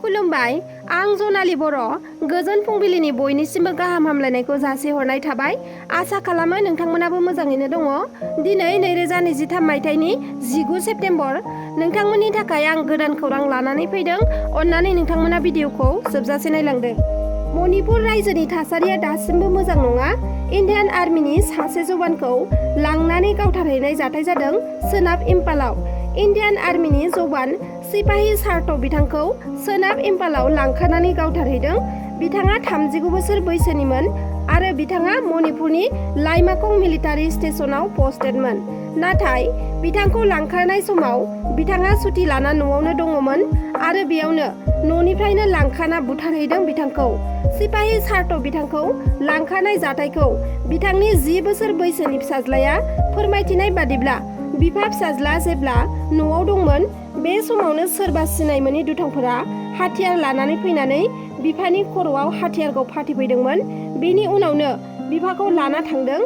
खुलुमबाय आं जनाली बर' गोजोन फुंबिलिनि बयनिसिमबो गाहाम हामलायनायखौ जासिहरनाय थाबाय। आसा खालामो नोंथांमोनाबो मोजाङैनो दङ। दिनै 2023 मायथाइनि 19 सेप्तेम्बर नोंथांमोननि थाखाय आं गोदान खौरां लानानै फैदों। अन्नानै नोंथांमोना भिडिअखौ जोबजासे नायलांदो। मणिपुर रायजोनि थासारिया दासिमबो मोजां नङा। इन्डियान आर्मिनि सासे जवानखौ लांनानै गावथारहैनाय जाथाय जादों सोनाब इम्फालाव। इन्डियान आर्मिनि जवान सिपाही सार्थ बिथांखौ सोनाब इम्फालाव लांखारनानै गावथारहैदों। बिथाङा 39 बोसोर बैसोनिमोन आरो बिथाङा मणिपुरनि लाइमाखं मिलिटारि स्टेशनाव पस्टेडमोन। नाथाय बिथांखौ लांखारनाय समाव बिथाङा सुथि लाना न'आवनो दङमोन आरो बेयावनो न'निफ्रायनो लांखाना बुथारहैदों बिथांखौ। सिपाही सार्थ बिथांखौ लांखारनाय जाथायखौ बिथांनि 10 बोसोर बैसोनि फिसाज्लाया फोरमायथिनाय बादिब्ला बिफा फिसाज्ला जेब्ला न'आव दंमोन बे समावनो सोरबा सिनाय मोनै दुथांफोरा हाथियार लानानै फैनानै बिफानि खर'आव हाथियारखौ फाथिफैदोंमोन। बेनि उनावनो बिफाखौ लाना थांदों।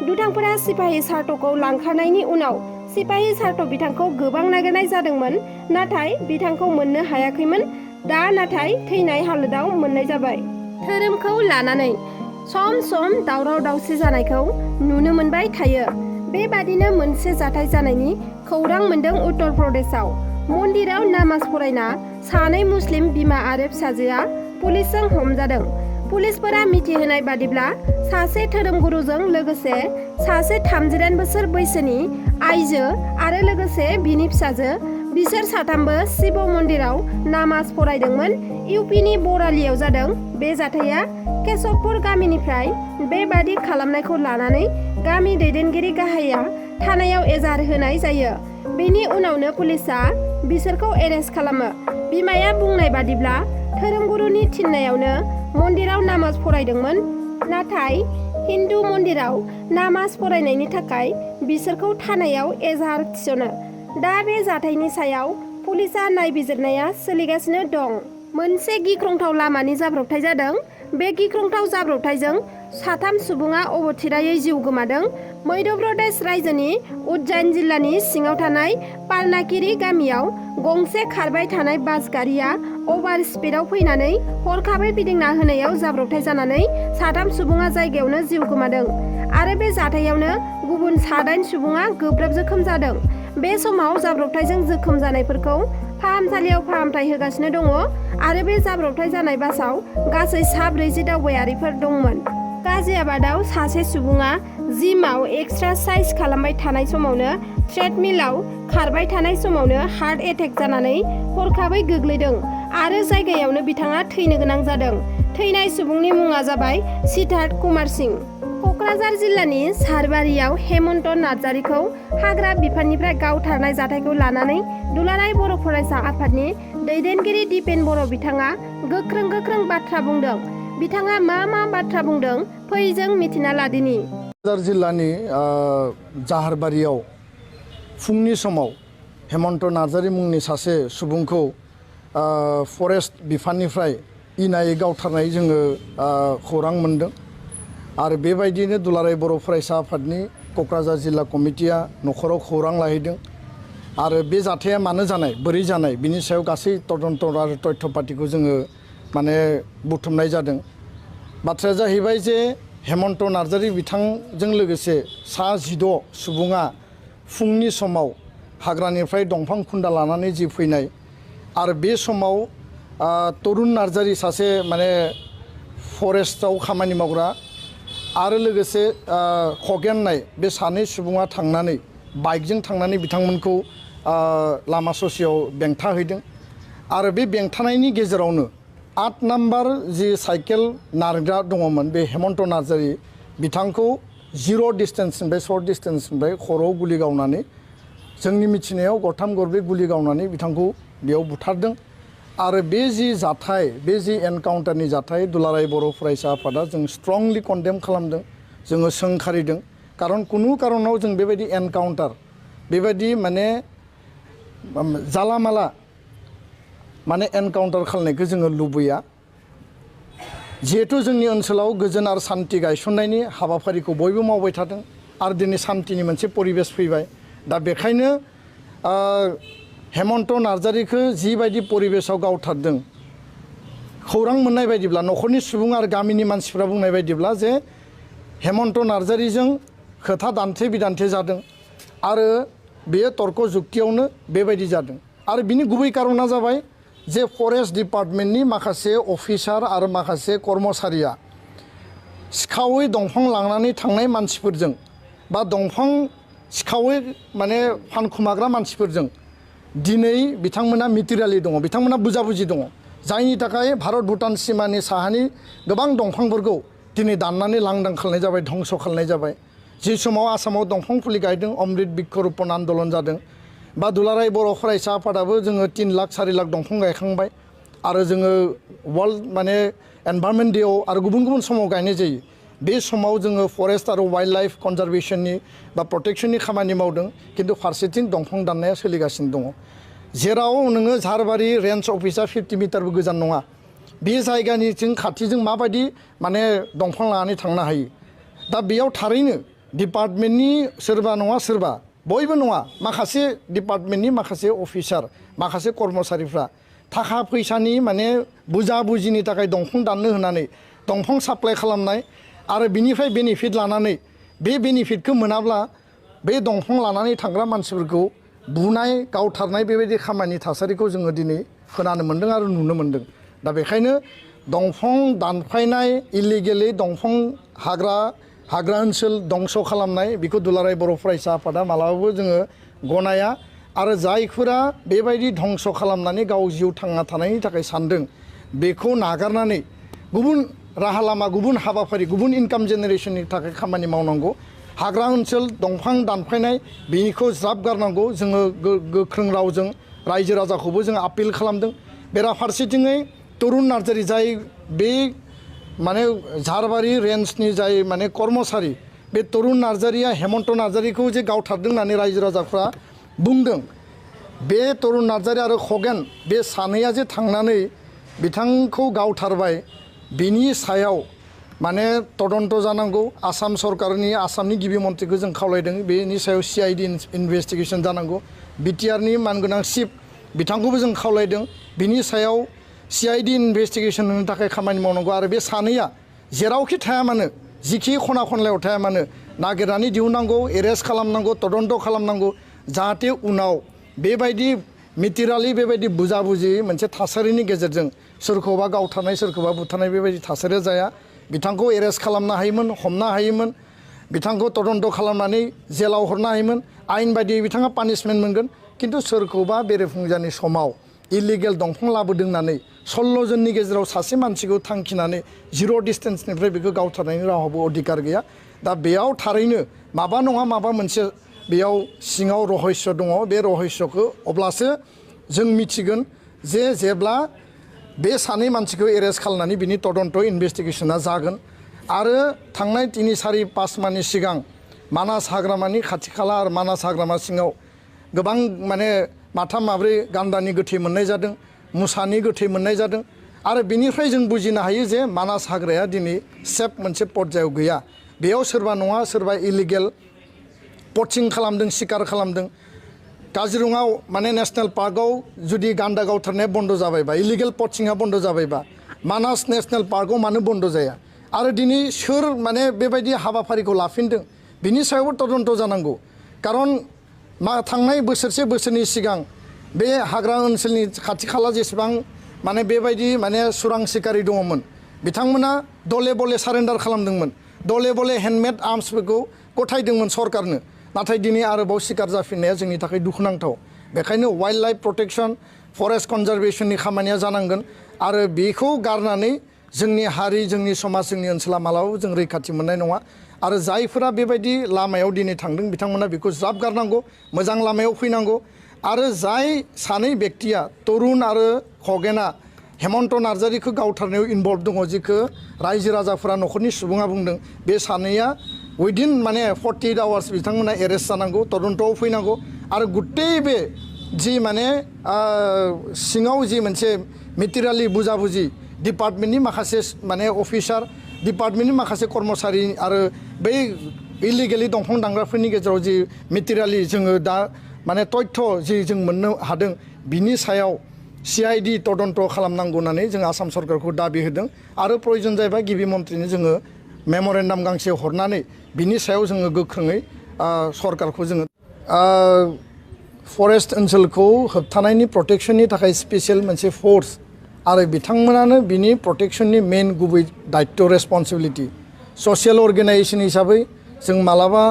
दुथांफोरा सिपाही सार्थखौ लांखारनायनि उनाव सिपाही सार्थ बिथांखौ गोबां नागिरनाय जादोंमोन, नाथाय बिथांखौ मोननो हायाखैमोन। दा नाथाय थैनाय हालोदाव मोननाय जाबाय। धोरोमखौ लानानै सम सम दावराव दावसि जानायखौ नुनो मोनबाय थायो। बेबादिनो मोनसे जाथाय जानायनि खौरां मोनदों उत्तर प्रदेशआव। मन्दिराव नामाज फरायना सानै मुस्लिम बिमा आरो फिसाजोआ पुलिसजों हमजादों। पुलिसफोरा मिथिहोनाय बादिब्ला सासे धोरोमगुरुजों लोगोसे सासे 39 बोसोर बैसोनि आइजो आरो लोगोसे बिनि फिसाजो बिसोर साथामबो शिव मन्दिराव नामाज फरायदोंमोन। इउपिनि बरालियाव जादों बे जाथाया। केशबपुर गामिनिफ्राय बेबादि खालामनायखौ लानानै गामि दैदेनगिरि गाहाया थानायाव एजाहार होनाय जायो। बेनि उनावनो पुलिसआ बिसोरखौ एरेस्ट खालामो। बिमाया बुंनाय बादिब्ला धोरोमगुरुनि थिननायावनो मन्दिराव नामाज फरायदोंमोन, नाथाय हिन्दु मन्दिराव नामाज फरायनायनि थाखाय बिसोरखौ थानायाव एजाहार थिसनो। दा बे जाथायनि सायाव पुलिसआ नायबिजिरनाया सोलिगासिनो दं। मोनसे गिख्रंथाव लामानि जाब्रबथाय जादों। बे गिख्रंथाव जाब्रबथायजों 3 सुबुङा अबथिरायै जिउ गोमादों। मध्य प्रदेश रायजोनि उज्जैन जिल्लानि सिङाव थानाय पालनाकिरी गामियाव गंसे खारबाय थानाय बास गारिया अभार स्पिडआव फैनानै हरखाबै फिदिंना होनायाव जाब्रबथाय जानानै 3 सुबुङा जायगायावनो जिउ गोमादों आरो बे जाथायावनो गुबुन 8 सुबुङा गोब्राब जोखोम जादों। बे समाव जाब्रबथायजों जोखोम जानायफोरखौ फाहामसालियाव फाहामथाय होगासिनो दङ आरो बे जाब्रबथाय जानाय बासाव गासै 40 दावबायारिफोर दंमोन। गाजियाबादाव सासे सुबुङा जिमाव एक्सारसाइज खालामबाय थानाय समावनो ट्रेडमिलाव खारबाय थानाय समावनो हार्ट एटेक जानानै हरखाबै गोग्लैदों आरो जायगायावनो बिथाङा थैनो गोनां जादों। थैनाय सुबुंनि मुङा जाबाय सिद्धार्थ कुमार सिंह। क'क्राझार जिल्लानि सारबारियाव हेमन्त नार्जारीखौ हाग्रा बिफाननिफ्राय गावथारनाय जाथायखौ लानानै दुलाराय बर' फरायसा आफादनि दैदेनगिरि दिपेन बर' बिथाङा गोख्रों बाथ्रा बुंदों। बिथाङा मा बाथ्रा बुंदों फै जों मिथिना लादिनि। क'क्राझार जिल्लानि जाहारबारियाव फुंनि समाव हेमन्त नार्जारी मुंनि सासे सुबुंखौ फरेस्ट बिफाननिफ्राय इनायै गावथारनाय जोङो खौरां मोनदों आरो बेबायदिनो दुलाराय बर' फरायसा आफादनि क'क्राझार जिल्ला कमिटिया न'खराव खौरां लाहैदों आरो बे जाथाया मानो जानाय बोरै जानाय बिनि सायाव गासै तदन्त आरो तथ्य पातिखौ जोङो माने बुथुमनाय जादों। बाथ्राया जाहैबाय जे हेमन्त नार्जारी बिथांजों लोगोसे 16 सुबुङा फुंनि समाव हाग्रानिफ्राय दंफां खुन्दा लानानै जि फैनाय आरो बे समाव तरुन नार्जारी सासे माने फरेस्टआव खामानि मावग्रा आरो लोगोसे खगेन नाय बे सानै सुबुङा थांनानै बाइकजों थांनानै बिथांमोनखौ लामा ससेयाव बेंथाहैदों आरो बे बेंथानायनि गेजेरावनो 8 नाम्बार जि साइकेल नारग्रा दङमोन बे हेमन्त नार्जारी बिथांखौ 0 डिस्टेन्सनिफ्राय सर्ट डिस्टेन्सनिफ्राय खर'आव गुलि गावनानै जोंनि मिथिनायाव गरथाम गरब्रै गुलि गावनानै बिथांखौ बेयाव बुथारदों आरो बे जि जाथाय बे जि एनकाउन्टारनि जाथाय दुलाराय बर' फरायसा आफादा जों स्ट्रंलि कन्डेम खालामदों। जोङो सोंखारिदों खारन कुनु कारनाव जों बेबायदि एनकाउन्टार बेबायदि माने जाला माला माने एनकाउन्टार खालामनायखौ जोङो लुबैया। जिहेतु जोंनि ओनसोलाव गोजोन आरो सान्थि गायसननायनि हाबाफारिखौ बयबो मावबाय थादों आरो दिनै सान्थिनि मोनसे परिबेस फैबाय। दा बेखायनो हेमन्त नार्जारीखौ जिबायदि परिबेसाव गावथारदों खौरां मोननाय बायदिब्ला न'खरनि सुबुं आरो गामिनि मानसिफ्रा बुंनाय बायदिब्ला जे हेमन्त नार्जारीजों खोथा दान्थे बिदान्थे जादों आरो बेयो तर्क जुक्तियावनो बेबायदि जादों आरो बिनि गुबै कारना जाबाय जे फरेस्ट डिपार्टमेन्टनि माखासे अफिसार आरो माखासे कर्मचारिया सिखावै दंफां लांनानै थांनाय मानसिफोरजों बा दंफां सिखावै माने फानखुमाग्रा मानसिफोरजों दिनै बिथांमोना मिटिरेलि दङ बिथांमोना बुजाबुजि दङ जायनि थाखाय भारत भुटान सिमानि साहानि गोबां दंफांफोरखौ दिनै दाननानै लांदां खालामनाय जाबाय धंस खालामनाय जाबाय जि समाव आसामाव दंफां फुलि गायदों अमृत बृक्षरोपण आन्दलन जादों बा दुलाराय बर' फरायसा आफादाबो जोङो 3 लाख 4 लाख दंफां गायखांबाय आरो जोङो वर्ल्ड माने एनभायरनमेन्ट डेआव आरो गुबुन गुबुन समाव गायनाय जायो बे समाव जोङो फरेस्ट आरो वाइल्ड लाइफ कनजारभेशननि बा प्रटेक्शननि खामानि मावदों किन्तु फारसेथिं दंफां दाननाया सोलिगासिनो दङ जेराव नोङो झारबारि रेन्ज अफिसा 50 मिटारबो गोजान नङा बे जायगानिथिं खाथिजों माबायदि माने दंफां लानानै थांनो हायो दा बेयाव थारैनो डिपार्टमेन्टनि सोरबा नङा सोरबा बयबो नङा माखासे डिपार्टमेन्टनि माखासे अफिसार माखासे कर्मचारिफ्रा थाखा फैसानि माने बुजाबुजिनि थाखाय दंफां दाननो होनानै दंफां साप्लाय खालामनाय आरो बिनिफ्राय बेनिफिट लानानै बे बेनिफिटखौ मोनाब्ला बे दंफां लानानै थांग्रा मानसिफोरखौ बुनाय गावथारनाय बेबायदि खामानि थासारिखौ जोङो दिनै खोनानो मोन्दों आरो नुनो मोन्दों दा बेखायनो दंफां दानफायनाय इलिगेलि दंफां हाग्रा ओनसोल दंस खालामनाय बेखौ दुलाराय बर' फरायसा आफादा मालाबाबो जोङो गनाया आरो जायफोरा बेबायदि धंस खालामनानै गाव जिउ थांना थानायनि थाखाय सानदों बेखौ नागारनानै गुबुन राहा लामा गुबुन हाबाफारि गुबुन इनकाम जेनेरेशननि थाखाय खामानि मावनांगौ हाग्रा ओनसोल दंफां दानफायनाय बेखौ ज्राब गारनांगौ जोङो गोख्रों रावजों रायजो राजाखौबो जों आपिल खालामदों बेराफारसेथिङै तरुन नार्जारी जाय बे माने झारबारि रेन्जनि जाय माने कर्मचारि बे तरुन नार्जारीया हेमन्त नार्जारीखौ जे गावथारदों होननानै रायजो राजाफ्रा बुंदों बे तरुन नार्जारी आरो खगेन बे सानैया जे थांनानै बिथांखौ गावथारबाय बिनि सायाव माने तदन्त जानांगौ आसाम सरकारनि आसामनि गिबि मन्थ्रिखौ जों खावलायदों बेनि सायाव CID इनभेस्टिगेसन जानांगौ बिटिआरनि मानगोनां चिफ बिथांखौबो जों खावलायदों बिनि सायाव CID इनभेस्टिगेसन होनो थाखाय खामानि मावनांगौ आरो बे सानैया जेरावखि थाया मानो जिखि खना खनलायाव थाया मानो नागिरनानै दिहुननांगौ एरेस्ट खालामनांगौ तदन्त खालामनांगौ जाहाथे उनाव बेबायदि मिटिरेलि बेबायदि बुजाबुजि मोनसे थासारिनि गेजेरजों सोरखौबा गावथारनाय सोरखौबा बुथारनाय बेबायदि थासारिया जाया बिथांखौ एरेस्ट खालामनो हायोमोन हमनो हायोमोन बिथांखौ तदन्त खालामनानै जेलाव हरनो हायोमोन आयेन बायदियै बिथाङा पानिशमेन्ट मोनगोन किन्तु सोरखौबा बेरेफुंजानि समाव इलिगेल दंफां लाबोदों होननानै 16 जननि गेजेराव सासे मानसिखौ थांखिनानै 0 डिस्टेन्सनिफ्राय बेखौ गावथारनायनि रावहाबो अधिकार गैया दा बेयाव थारैनो माबा नङा माबा मोनसे बेयाव सिङाव रहस्य दङ बे रहस्यखौ अब्लासो जों मिथिगोन जे जेब्ला बे सानै मानसिखौ एरेस्ट खालामनानै बिनि तदन्त इनभेस्टिगेसना जागोन आरो थांनाय 3-4-5 मानि सिगां मानास हाग्रामानि खाथि खाला आरो मानास हाग्रामा सिङाव गोबां माने माथाम माब्रै गान्दानि गोथै मोननाय जादों मुसानि गोथै मोननाय जादों आरो बेनिफ्राय जों बुजिनो हायो जे मानास हाग्राया दिनै सेफ मोनसे पर्यायाव गैया बेयाव सोरबा नङा सोरबा इलिगेल पचिं खालामदों शिकार खालामदों काजिरङाव माने नेशनेल पार्कआव जुदि गान्दा गावथारनाया बन्द जाबायबा इलिगेल पचिंआ बन्द जाबायबा मानास नेशनेल पार्कआव मानो बन्द जाया आरो दिनै सोर माने बेबायदि हाबाफारिखौ लाफिनदों बिनि सायावबो तदन्त जानांगौ कारन थांनाय बोसोरसे सिगां बे हाग्रा ओनसोलनि खाथि खाला जेसेबां माने बेबायदि माने सुरां सिखारि दङमोन बिथांमोना दले बले सारेन्डार खालामदोंमोन दले बले हेन्डमेड आर्म्सफोरखौ गथायदोंमोन सरकारनो नाथाय दिनै आरोबाव सिखार जाफिननाया जोंनि थाखाय दुखुनांथाव बेखायनो वाइल्ड लाइफ प्रटेक्शन फरेस्ट कनजारभेशननि खामानिया जानांगोन आरो बेखौ गारनानै जोंनि हारि जोंनि समाज जोंनि ओनसोला मालाबाबो जों रैखाथि मोननाय नङा आरो जायफोरा बेबायदि लामायाव दिनै थांदों बिथांमोना बेखौ ज्राब गारनांगौ मोजां लामायाव फैनांगौ आरो जाय सानै व्यक्तिया तरुन आरो खगेना हेमन्त नार्जारीखौ गावथारनायाव इनभल्भ दङ जिखौ रायजो राजाफोरा न'खरनि सुबुङा बुंदों बे सानैया उइदिन माने 48 आवार्स बिथांमोना एरेस्ट जानांगौ तदन्तआव फैनांगौ आरो गुट्टै बे जि माने सिङाव जि मोनसे मिटिरेलि बुजाबुजि डिपार्टमेन्टनि माखासे माने अफिसार डिपार्टमेन्टनि माखासे कर्मचारि आरो बै इलिगेलि दंफां दानग्राफोरनि गेजेराव जि मिटिरेलि जोङो दा माने तथ्य जि जों मोननो हादों बिनि सायाव CID तदन्त खालामनांगौ होननानै जों आसाम सरकारखौ दाबि होदों आरो प्रयोजन जायोबा गिबि मन्थ्रिनो जोङो मेमरेन्डाम गांसे हरनानै बिनि सायाव जोङो गोख्रोङै सरकारखौ जोङो फरेस्ट ओनसोलखौ होबथानायनि प्रटेक्शननि थाखाय स्पेसियेल मोनसे फोर्स आरो बिथांमोनानो बिनि प्रटेक्शननि मेन गुबै दायित्व रेसपन्सिबिलिटि ससियेल अर्गेनाइजेशन हिसाबै जों मालाबा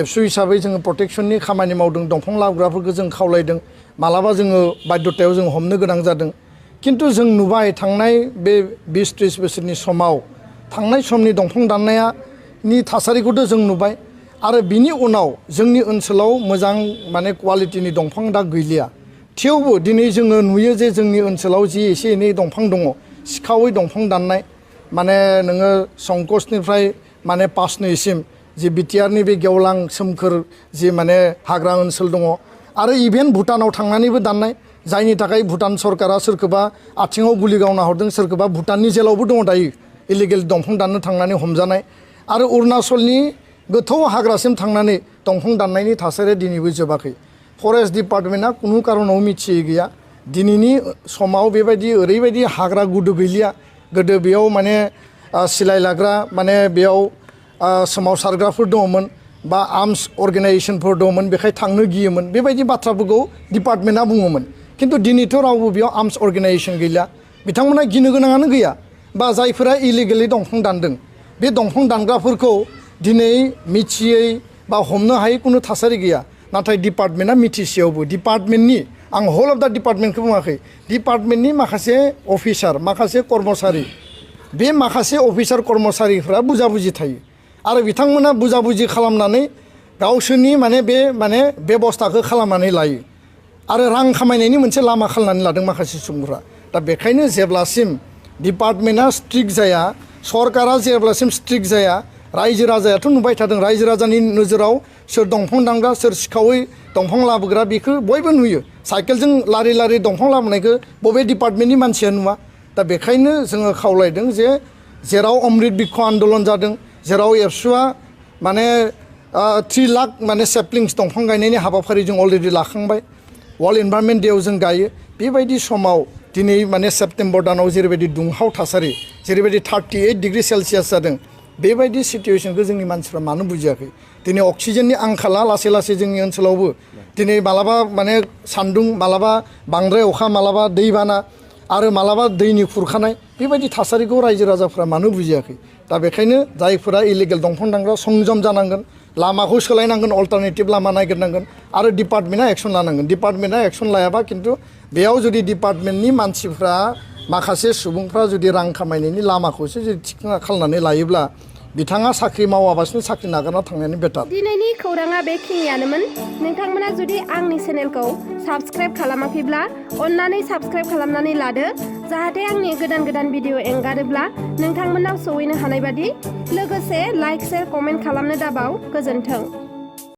एबसु हिसाबै जोङो प्रटेक्शननि खामानि मावदों दंफां लाबोग्राफोरखौ जों खावलायदों मालाबा जोङो बाध्यतायाव जों हमनो गोनां जादों किन्तु जों नुबाय थांनाय बे 20-30 बोसोरनि समाव थांनाय समनि दंफां दाननायनि थासारिखौथ' जों नुबाय आरो बिनि उनाव जोंनि ओनसोलाव मोजां माने क्वालिटिनि दंफां दा गैलिया थेवबो दिनै जोङो नुयो जे जोंनि ओनसोलाव जि एसे एनै दंफां दङ सिखावै दंफां दाननाय माने नोङो संकसनिफ्राय माने पासनैसिम जि बिटिआरनि बे गेवलां सोमखोर जि माने हाग्रा ओनसोल दङ आरो इभेन भुटानाव थांनानैबो दाननाय जायनि थाखाय भुटान सरकारा सोरखौबा आथिङाव गुलि गावना हरदों सोरखौबा भुटाननि जेलावबो दङ दायो इलिगेल दंफां दाननो थांनानै हमजानाय आरो अरुणाचलनि गोथौ हाग्रासिम थांनानै दंफां दाननायनि थासारिया दिनैबो जोबाखै फरेस्ट डिपार्टमेन्टआ कुनु कारनाव मिथियै गैया दिनैनि समाव बेबायदि ओरैबायदि हाग्रा गुदु गैलिया गोदो बेयाव माने सिलाय लाग्रा माने बेयाव सोमावसारग्राफोर दङमोन बा आर्मस अर्गेनाइजेशनफोर दङमोन बेखाय थांनो गियोमोन बेबायदि बाथ्राफोरखौ डिपार्टमेन्टआ बुङोमोन किन्तु दिनैथ' रावबो बेयाव आर्मस अर्गेनाइजेशन गैला बिथांमोना गिनो गोनाङानो गैया बा जायफोरा इलिगेलि दंफां दानदों बे दंफां दानग्राफोरखौ दिनै मिथियै बा हमनो हायै कुनु थासारि गैया नाथाय डिपार्टमेन्टआ मिथिसेयावबो डिपार्टमेन्टनि आं हल अफ दा डिपार्टमेन्टखौ बुङाखै डिपार्टमेन्टनि माखासे अफिसार माखासे कर्मचारि बे माखासे अफिसार कर्मचारिफ्रा बुजाबुजि थायो आरो बिथांमोना बुजाबुजि खालामनानै गावसोरनि माने बेबस्थाखौ खालामनानै लायो आरो रां खामायनायनि मोनसे लामा खालामनानै लादों माखासे सुबुंफ्रा दा बेखायनो जेब्लासिम डिपार्टमेन्टआ स्ट्रिक्ट जाया सरकारा जेब्लासिम स्ट्रिक्ट जाया रायजो राजायाथ' नुबाय थादों रायजो राजानि नोजोराव सोर दंफां दानग्रा सोर सिखावै दंफां लाबोग्रा बेखौ बयबो नुयो साइकेलजों लारि लारि दंफां लाबोनायखौ बबे डिपार्टमेन्टनि मानसिया नुवा दा बेखायनो जोङो खावलायदों जे जेराव अमृत बिक्ष आन्दलन जादों जेराव एबसुआ माने 3 लाख माने सेपलिंस दंफां गायनायनि हाबाफारि जों अलरेडि लाखांबाय वर्ल्ड इनभाइरनमेन्ट डेआव जों गायो बेबायदि समाव दिनै माने सेप्टेम्बर दानाव जेरैबायदि दुंहाव थासारि जेरैबायदि 38 डिग्री सेलसियास जादों बेबायदि सिटुएशनखौ जोंनि मानसिफ्रा मानो बुजियाखै दिनै अक्सिजेननि आंखाला लासै लासै जोंनि ओनसोलावबो दिनै मालाबा माने सान्दुं मालाबा बांद्राय अखा मालाबा दैबाना आरो मालाबा दैनि खुरखानाय बेबायदि थासारिखौ रायजो राजाफ्रा मानो बुजियाखै दा बेखायनो जायफोरा इलिगेल दंफां दानग्रा संजम जानांगोन लामाखौ सोलायनांगोन अल्टारनेटिभ लामा नागिरनांगोन आरो डिपार्टमेन्टआ एक्सन लानांगोन डिपार्टमेन्टआ एक्सन लायाबा खिन्थु बेयाव जुदि डिपार्टमेन्टनि मानसिफ्रा माखासे सुबुंफ्रा जुदि रां खामायनायनि लामाखौसो जुदि थिग खालामनानै लायोब्ला बिथाङा साख्रि मावाबासिनो साख्रि नागारना थांनायनि बेटार दिनैनि खौराङा बेखिनियानोमोन नोंथांमोना जुदि आंनि चेनेलखौ साबस्क्राइब खालामाखैब्ला अन्नानै साबस्क्राइब खालामनानै लादो जाहाथे आंनि गोदान गोदान भिडिअ एंगारोब्ला नोंथांमोनाव सौहैनो हानाय बादि लोगोसे लाइक शेयार कमेन्ट खालामनो दाबाव गोजोन्थों।